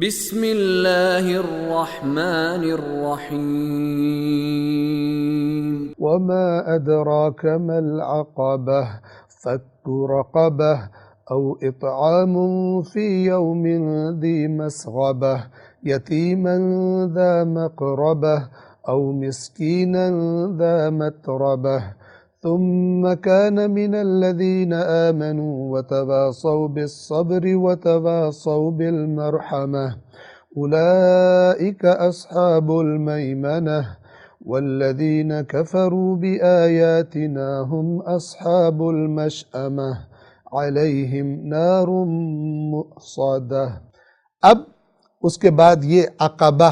بسم اللہ الرحمن الرحیم وما أدراك ما العقبة فك رقبة أو إطعام في يوم ذي مسغبة يتيما ذا مقربة أو مسكينا ذا متربة ثم كان من الذين آمنوا وتواصوا بالصبر وتواصوا بالمرحمة أولئك أصحاب الميمنة والذين كفروا بآياتنا هم أصحاب المشأمة عليهم نار مؤصدة۔ اب اس کے بعد یہ عقبہ،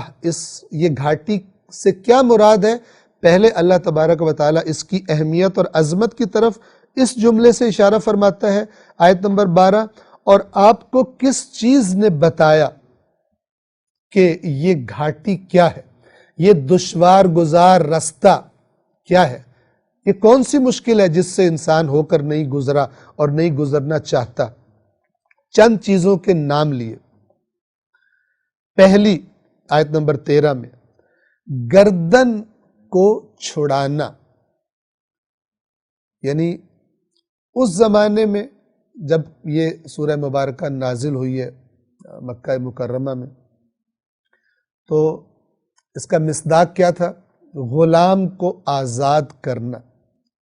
یہ گھاٹی سے کیا مراد ہے؟ پہلے اللہ تبارک و تعالیٰ اس کی اہمیت اور عظمت کی طرف اس جملے سے اشارہ فرماتا ہے، آیت نمبر 12، اور آپ کو کس چیز نے بتایا کہ یہ گھاٹی کیا ہے، یہ دشوار گزار رستہ کیا ہے، یہ کون سی مشکل ہے جس سے انسان ہو کر نہیں گزرا اور نہیں گزرنا چاہتا۔ چند چیزوں کے نام لیے۔ پہلی آیت نمبر 13 میں گردن کو چھڑانا، یعنی اس زمانے میں جب یہ سورہ مبارکہ نازل ہوئی ہے مکہ مکرمہ میں، تو اس کا مصداق کیا تھا؟ غلام کو آزاد کرنا،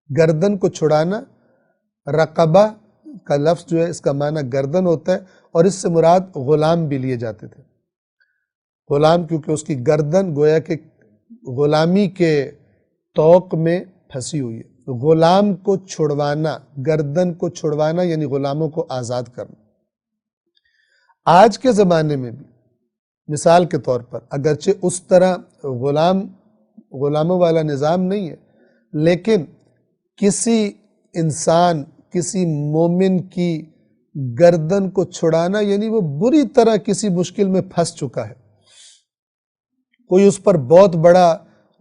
گردن کو چھڑانا۔ رقبہ کا لفظ جو ہے اس کا معنی گردن ہوتا ہے، اور اس سے مراد غلام بھی لیے جاتے تھے۔ غلام کیونکہ اس کی گردن گویا کہ غلامی کے طوق میں پھنسی ہوئی ہے، غلام کو چھڑوانا، گردن کو چھڑوانا یعنی غلاموں کو آزاد کرنا۔ آج کے زمانے میں بھی مثال کے طور پر اگرچہ اس طرح غلاموں والا نظام نہیں ہے، لیکن کسی انسان، کسی مومن کی گردن کو چھڑانا یعنی وہ بری طرح کسی مشکل میں پھنس چکا ہے، کوئی اس پر بہت بڑا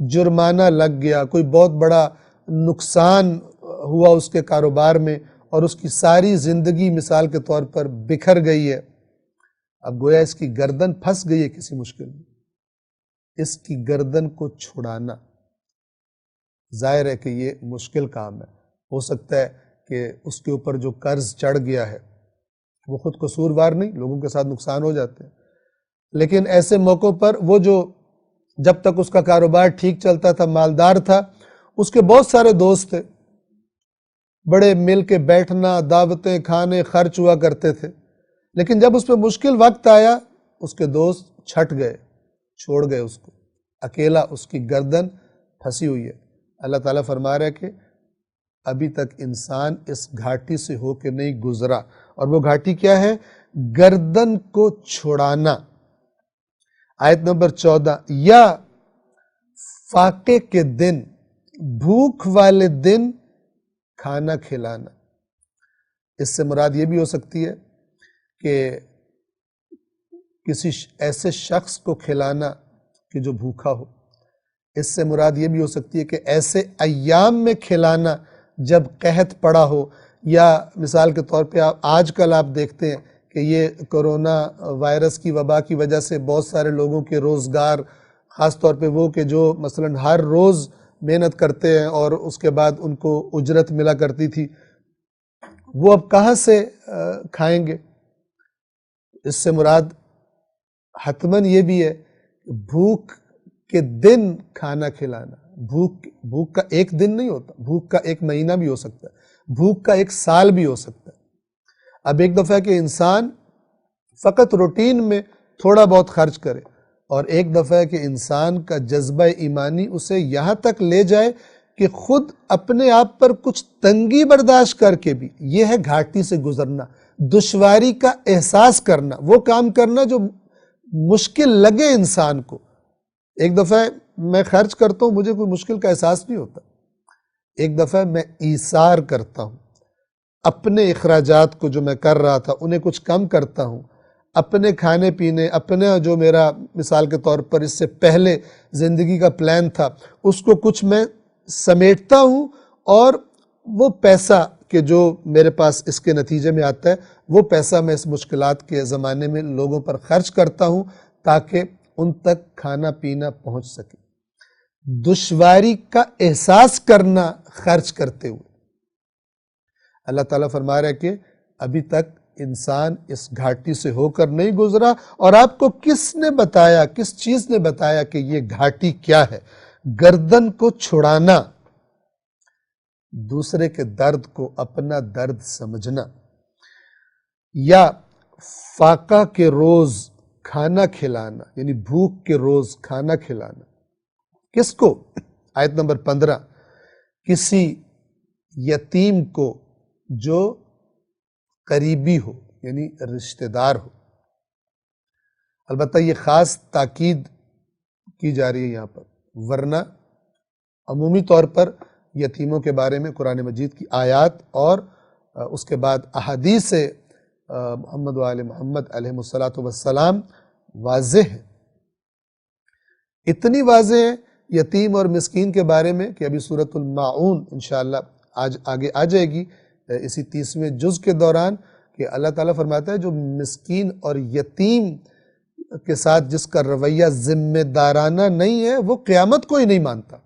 جرمانہ لگ گیا، کوئی بہت بڑا نقصان ہوا اس کے کاروبار میں، اور اس کی ساری زندگی مثال کے طور پر بکھر گئی ہے۔ اب گویا اس کی گردن پھنس گئی ہے کسی مشکل میں، اس کی گردن کو چھڑانا ظاہر ہے کہ یہ مشکل کام ہے۔ ہو سکتا ہے کہ اس کے اوپر جو قرض چڑھ گیا ہے وہ خود قصوروار نہیں، لوگوں کے ساتھ نقصان ہو جاتے ہیں، لیکن ایسے موقعوں پر وہ جو جب تک اس کا کاروبار ٹھیک چلتا تھا، مالدار تھا، اس کے بہت سارے دوست تھے، بڑے مل کے بیٹھنا، دعوتیں کھانے خرچ ہوا کرتے تھے، لیکن جب اس پہ مشکل وقت آیا اس کے دوست چھٹ گئے، چھوڑ گئے اس کو، اکیلا اس کی گردن پھنسی ہوئی ہے۔ اللہ تعالیٰ فرما رہا ہے کہ ابھی تک انسان اس گھاٹی سے ہو کے نہیں گزرا، اور وہ گھاٹی کیا ہے؟ گردن کو چھڑانا۔ آیت نمبر 14، یا فاقے کے دن، بھوک والے دن کھانا کھلانا۔ اس سے مراد یہ بھی ہو سکتی ہے کہ کسی ایسے شخص کو کھلانا کہ جو بھوکا ہو۔ اس سے مراد یہ بھی ہو سکتی ہے کہ ایسے ایام میں کھلانا جب قحط پڑا ہو، یا مثال کے طور پہ آج کل آپ دیکھتے ہیں کہ یہ کرونا وائرس کی وبا کی وجہ سے بہت سارے لوگوں کے روزگار، خاص طور پہ وہ کہ جو مثلا ہر روز محنت کرتے ہیں اور اس کے بعد ان کو اجرت ملا کرتی تھی، وہ اب کہاں سے کھائیں گے؟ اس سے مراد حتماً یہ بھی ہے کہ بھوک کے دن کھانا کھلانا۔ بھوک کا ایک دن نہیں ہوتا، بھوک کا ایک مہینہ بھی ہو سکتا ہے، بھوک کا ایک سال بھی ہو سکتا ہے۔ اب ایک دفعہ کہ انسان فقط روٹین میں تھوڑا بہت خرچ کرے، اور ایک دفعہ کہ انسان کا جذبہ ایمانی اسے یہاں تک لے جائے کہ خود اپنے آپ پر کچھ تنگی برداشت کر کے بھی، یہ ہے گھاٹی سے گزرنا، دشواری کا احساس کرنا، وہ کام کرنا جو مشکل لگے انسان کو۔ ایک دفعہ میں خرچ کرتا ہوں، مجھے کوئی مشکل کا احساس نہیں ہوتا، ایک دفعہ میں ایثار کرتا ہوں، اپنے اخراجات کو جو میں کر رہا تھا انہیں کچھ کم کرتا ہوں، اپنے کھانے پینے، اپنے جو میرا مثال کے طور پر اس سے پہلے زندگی کا پلان تھا اس کو کچھ میں سمیٹتا ہوں، اور وہ پیسہ کہ جو میرے پاس اس کے نتیجے میں آتا ہے وہ پیسہ میں اس مشکلات کے زمانے میں لوگوں پر خرچ کرتا ہوں تاکہ ان تک کھانا پینا پہنچ سکے۔ دشواری کا احساس کرنا خرچ کرتے ہوئے۔ اللہ تعالیٰ فرما رہا ہے کہ ابھی تک انسان اس گھاٹی سے ہو کر نہیں گزرا، اور آپ کو کس نے بتایا، کس چیز نے بتایا کہ یہ گھاٹی کیا ہے؟ گردن کو چھڑانا، دوسرے کے درد کو اپنا درد سمجھنا، یا فاقہ کے روز کھانا کھلانا، یعنی بھوک کے روز کھانا کھلانا۔ کس کو؟ آیت نمبر 15، کسی یتیم کو جو قریبی ہو، یعنی رشتہ دار ہو۔ البتہ یہ خاص تاکید کی جا رہی ہے یہاں پر، ورنہ عمومی طور پر یتیموں کے بارے میں قرآن مجید کی آیات اور اس کے بعد احادیث محمد و آل محمد علیہ السلام واضح ہے، اتنی واضح ہے یتیم اور مسکین کے بارے میں کہ ابھی سورۃ الماعون انشاءاللہ آج آگے آ جائے گی اسی 30ویں جز کے دوران، کہ اللہ تعالیٰ فرماتا ہے جو مسکین اور یتیم کے ساتھ جس کا رویہ ذمہ دارانہ نہیں ہے وہ قیامت کو ہی نہیں مانتا،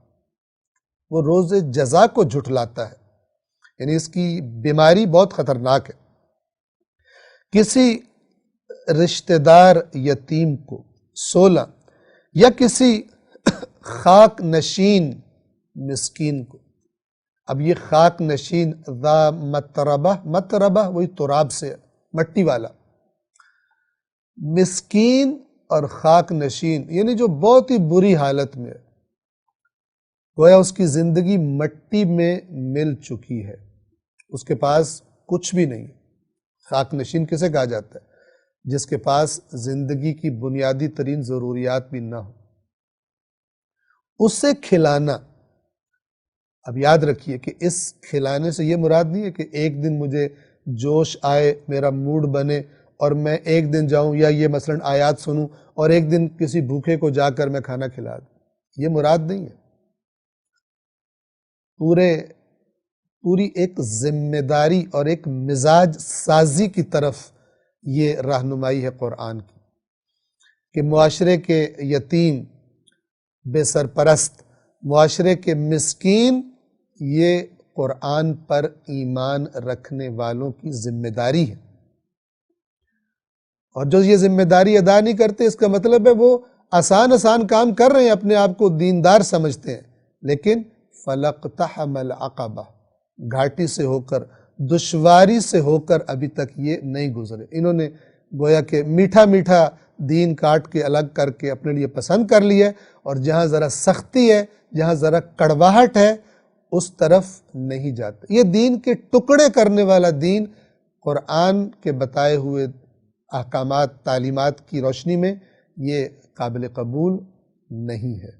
وہ روز جزا کو جھٹلاتا ہے، یعنی اس کی بیماری بہت خطرناک ہے۔ کسی رشتہ دار یتیم کو 16، یا کسی خاک نشین مسکین کو۔ اب یہ خاک نشین ذا متربہ، متربہ وہی تراب سے مٹی والا، مسکین اور خاک نشین یعنی جو بہت ہی بری حالت میں ہے، گویا اس کی زندگی مٹی میں مل چکی ہے، اس کے پاس کچھ بھی نہیں۔ خاک نشین کسے کہا جاتا ہے؟ جس کے پاس زندگی کی بنیادی ترین ضروریات بھی نہ ہو۔ اسے کھلانا، اب یاد رکھیے کہ اس کھلانے سے یہ مراد نہیں ہے کہ ایک دن مجھے جوش آئے، میرا موڈ بنے اور میں ایک دن جاؤں یا یہ مثلاً آیات سنوں اور ایک دن کسی بھوکے کو جا کر میں کھانا کھلا دوں، یہ مراد نہیں ہے۔ پوری ایک ذمہ داری اور ایک مزاج سازی کی طرف یہ رہنمائی ہے قرآن کی، کہ معاشرے کے یتیم، بے سرپرست، معاشرے کے مسکین، یہ قرآن پر ایمان رکھنے والوں کی ذمہ داری ہے، اور جو یہ ذمہ داری ادا نہیں کرتے اس کا مطلب ہے وہ آسان کام کر رہے ہیں، اپنے آپ کو دیندار سمجھتے ہیں، لیکن فَلَقْتَحَمَ الْعَقَبَةَ، گھاٹی سے ہو کر، دشواری سے ہو کر ابھی تک یہ نہیں گزرے۔ انہوں نے گویا کہ میٹھا میٹھا دین کاٹ کے الگ کر کے اپنے لیے پسند کر لیا، اور جہاں ذرا سختی ہے، جہاں ذرا کڑواہٹ ہے، اس طرف نہیں جاتے۔ یہ دین کے ٹکڑے کرنے والا دین قرآن کے بتائے ہوئے احکامات، تعلیمات کی روشنی میں یہ قابل قبول نہیں ہے۔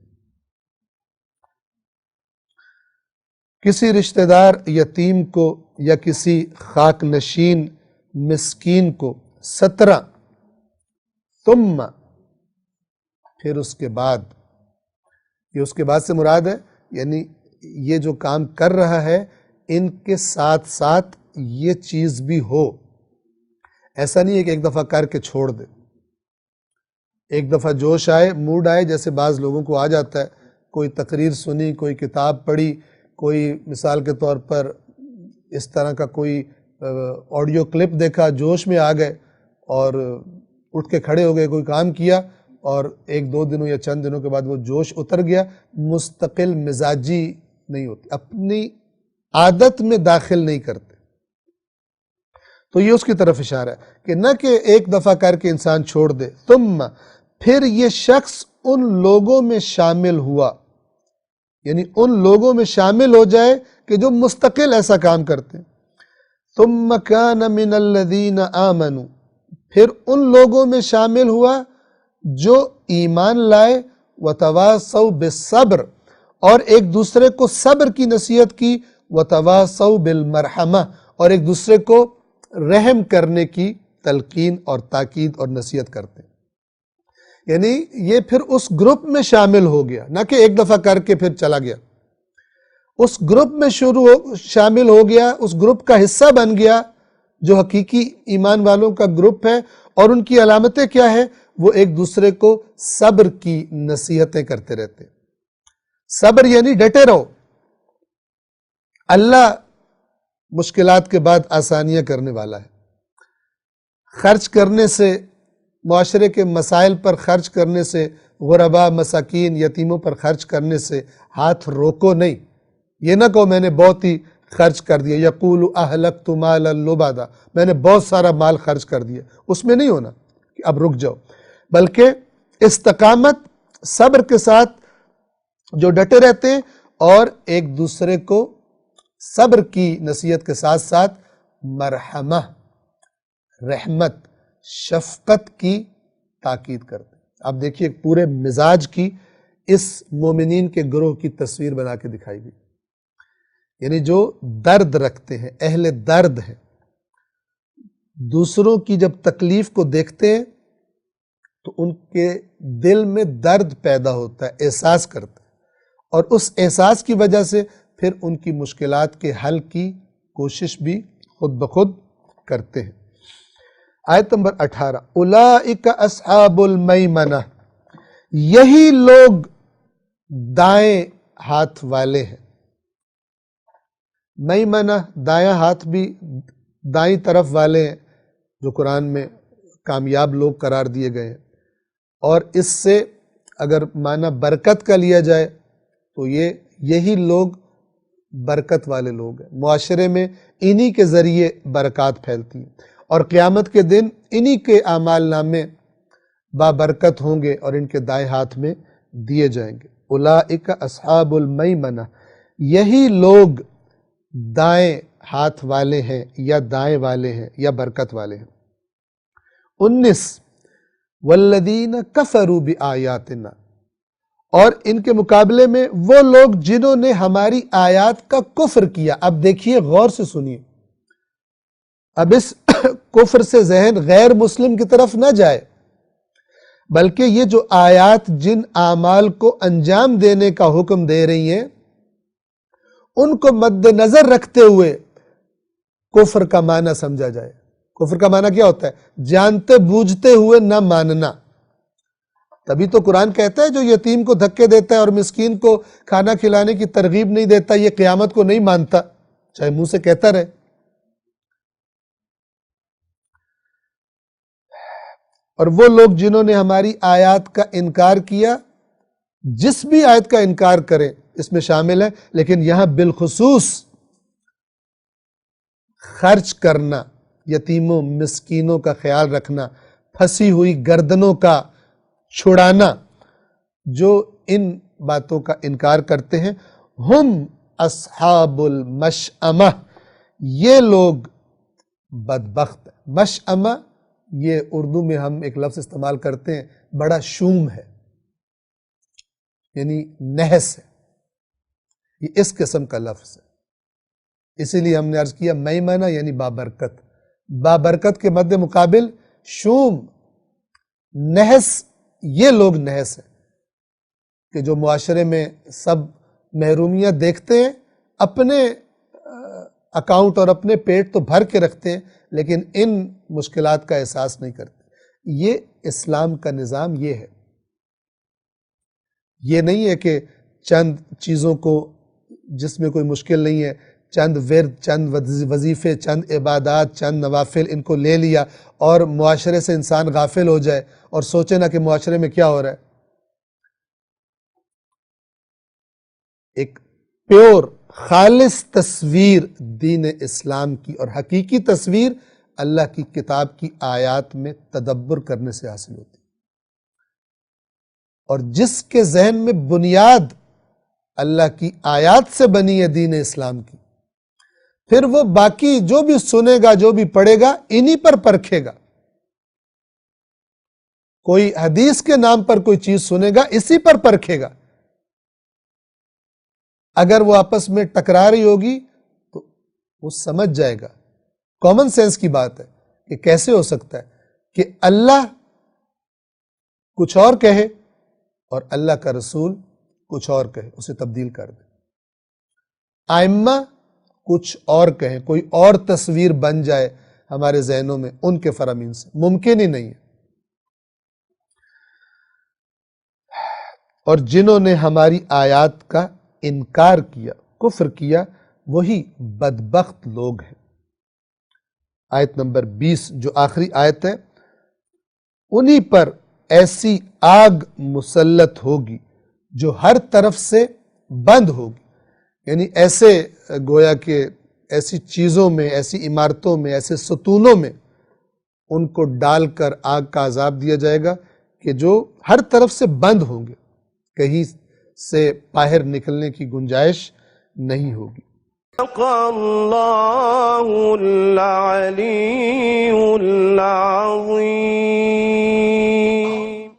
کسی رشتہ دار یتیم کو یا کسی خاک نشین مسکین کو 17، ثم، پھر اس کے بعد، یہ اس کے بعد سے مراد ہے یعنی یہ جو کام کر رہا ہے ان کے ساتھ ساتھ یہ چیز بھی ہو۔ ایسا نہیں ہے کہ ایک دفعہ کر کے چھوڑ دے، ایک دفعہ جوش آئے، موڈ آئے، جیسے بعض لوگوں کو آ جاتا ہے، کوئی تقریر سنی، کوئی کتاب پڑھی، کوئی مثال کے طور پر اس طرح کا کوئی آڈیو کلپ دیکھا، جوش میں آ گئے اور اٹھ کے کھڑے ہو گئے، کوئی کام کیا، اور ایک دو دنوں یا چند دنوں کے بعد وہ جوش اتر گیا۔ مستقل مزاجی نہیں ہوتی، اپنی عادت میں داخل نہیں کرتے۔ تو یہ اس کی طرف اشارہ ہے کہ نہ کہ ایک دفعہ کر کے انسان چھوڑ دے، ثم، پھر یہ شخص ان لوگوں میں شامل ہوا، یعنی ان لوگوں میں شامل ہو جائے کہ جو مستقل ایسا کام کرتے ہیں۔ ثم کان من الذین آمنوا، پھر ان لوگوں میں شامل ہوا جو ایمان لائے، وتواصوا بالصبر، اور ایک دوسرے کو صبر کی نصیحت کی، وتواصوا بالمرحمہ، اور ایک دوسرے کو رحم کرنے کی تلقین اور تاکید اور نصیحت کرتے ہیں۔ یعنی یہ پھر اس گروپ میں شامل ہو گیا، نہ کہ ایک دفعہ کر کے پھر چلا گیا۔ اس گروپ میں شامل ہو گیا، اس گروپ کا حصہ بن گیا جو حقیقی ایمان والوں کا گروپ ہے، اور ان کی علامتیں کیا ہے؟ وہ ایک دوسرے کو صبر کی نصیحتیں کرتے رہتے ہیں۔ صبر یعنی ڈٹے رہو، اللہ مشکلات کے بعد آسانیاں کرنے والا ہے۔ خرچ کرنے سے، معاشرے کے مسائل پر خرچ کرنے سے، غرباء، مساکین، یتیموں پر خرچ کرنے سے ہاتھ روکو نہیں۔ یہ نہ کہو میں نے بہت ہی خرچ کر دیا، یقول اہلکت مالا لبادا، میں نے بہت سارا مال خرچ کر دیا، اس میں نہیں ہونا کہ اب رک جاؤ، بلکہ استقامت، صبر کے ساتھ جو ڈٹے رہتے ہیں اور ایک دوسرے کو صبر کی نصیحت کے ساتھ ساتھ مرحمہ، رحمت، شفقت کی تاکید کرتے ہیں۔ آپ دیکھیے پورے مزاج کی اس مومنین کے گروہ کی تصویر بنا کے دکھائی گئی، یعنی جو درد رکھتے ہیں، اہل درد ہیں، دوسروں کی جب تکلیف کو دیکھتے ہیں تو ان کے دل میں درد پیدا ہوتا ہے، احساس کرتے ہیں، اور اس احساس کی وجہ سے پھر ان کی مشکلات کے حل کی کوشش بھی خود بخود کرتے ہیں۔ آیت نمبر 18، اولئک اصحاب المیمنہ، یہی لوگ دائیں ہاتھ والے ہیں۔ میمنہ دایاں ہاتھ بھی دائیں طرف والے ہیں، جو قرآن میں کامیاب لوگ قرار دیے گئے ہیں، اور اس سے اگر معنی برکت کا لیا جائے تو یہی لوگ برکت والے لوگ ہیں، معاشرے میں انہی کے ذریعے برکات پھیلتی ہیں، اور قیامت کے دن انہی کے اعمال نامے بابرکت ہوں گے اور ان کے دائیں ہاتھ میں دیے جائیں گے۔ اولئک اصحاب المیمنہ، یہی لوگ دائیں ہاتھ والے ہیں یا دائیں والے ہیں یا برکت والے ہیں۔ 19، والذین کفروا بآیاتنا، اور ان کے مقابلے میں وہ لوگ جنہوں نے ہماری آیات کا کفر کیا۔ اب دیکھیے، غور سے سنیے، اب اس کفر سے ذہن غیر مسلم کی طرف نہ جائے، بلکہ یہ جو آیات جن اعمال کو انجام دینے کا حکم دے رہی ہیں ان کو مد نظر رکھتے ہوئے کفر کا معنی سمجھا جائے۔ کفر کا معنی کیا ہوتا ہے؟ جانتے بوجھتے ہوئے نہ ماننا۔ تبھی تو قرآن کہتا ہے جو یتیم کو دھکے دیتا ہے اور مسکین کو کھانا کھلانے کی ترغیب نہیں دیتا، یہ قیامت کو نہیں مانتا، چاہے منہ سے کہتا رہے۔ اور وہ لوگ جنہوں نے ہماری آیات کا انکار کیا، جس بھی آیت کا انکار کریں اس میں شامل ہے، لیکن یہاں بالخصوص خرچ کرنا، یتیموں مسکینوں کا خیال رکھنا، پھنسی ہوئی گردنوں کا چھڑانا، جو ان باتوں کا انکار کرتے ہیں، ہم اصحاب المشأمہ، یہ لوگ بدبخت ہیں۔ مشأمہ یہ اردو میں ہم ایک لفظ استعمال کرتے ہیں، بڑا شوم ہے، یعنی نحس ہے، یہ اس قسم کا لفظ ہے۔ اسی لیے ہم نے عرض کیا میمنہ یعنی بابرکت، بابرکت کے مد مقابل شوم، نحس، یہ لوگ نحس ہیں کہ جو معاشرے میں سب محرومیاں دیکھتے ہیں، اپنے اکاؤنٹ اور اپنے پیٹ تو بھر کے رکھتے ہیں لیکن ان مشکلات کا احساس نہیں کرتے۔ یہ اسلام کا نظام یہ ہے، یہ نہیں ہے کہ چند چیزوں کو جس میں کوئی مشکل نہیں ہے، چند ورد، چند وظیفے، چند عبادات، چند نوافل ان کو لے لیا اور معاشرے سے انسان غافل ہو جائے اور سوچے نہ کہ معاشرے میں کیا ہو رہا ہے۔ ایک پیور خالص تصویر دین اسلام کی اور حقیقی تصویر اللہ کی کتاب کی آیات میں تدبر کرنے سے حاصل ہوتی ہے، اور جس کے ذہن میں بنیاد اللہ کی آیات سے بنی ہے دین اسلام کی، پھر وہ باقی جو بھی سنے گا، جو بھی پڑھے گا، انہی پر پرکھے گا۔ کوئی حدیث کے نام پر کوئی چیز سنے گا، اسی پر پرکھے گا۔ اگر وہ آپس میں ٹکرا رہی ہوگی تو وہ سمجھ جائے گا، کامن سینس کی بات ہے کہ کیسے ہو سکتا ہے کہ اللہ کچھ اور کہے اور اللہ کا رسول کچھ اور کہے، اسے تبدیل کر دے۔ آئمہ کچھ اور کہیں، کوئی اور تصویر بن جائے ہمارے ذہنوں میں ان کے فرامین سے، ممکن ہی نہیں ہے۔ اور جنہوں نے ہماری آیات کا انکار کیا، کفر کیا، وہی بدبخت لوگ ہیں۔ آیت نمبر 20 جو آخری آیت ہے، انہی پر ایسی آگ مسلط ہوگی جو ہر طرف سے بند ہوگی، یعنی ایسے گویا کہ ایسی چیزوں میں، ایسی عمارتوں میں، ایسے ستونوں میں ان کو ڈال کر آگ کا عذاب دیا جائے گا کہ جو ہر طرف سے بند ہوں گے، کہیں سے باہر نکلنے کی گنجائش نہیں ہوگی۔ اللہ العلی العظیم۔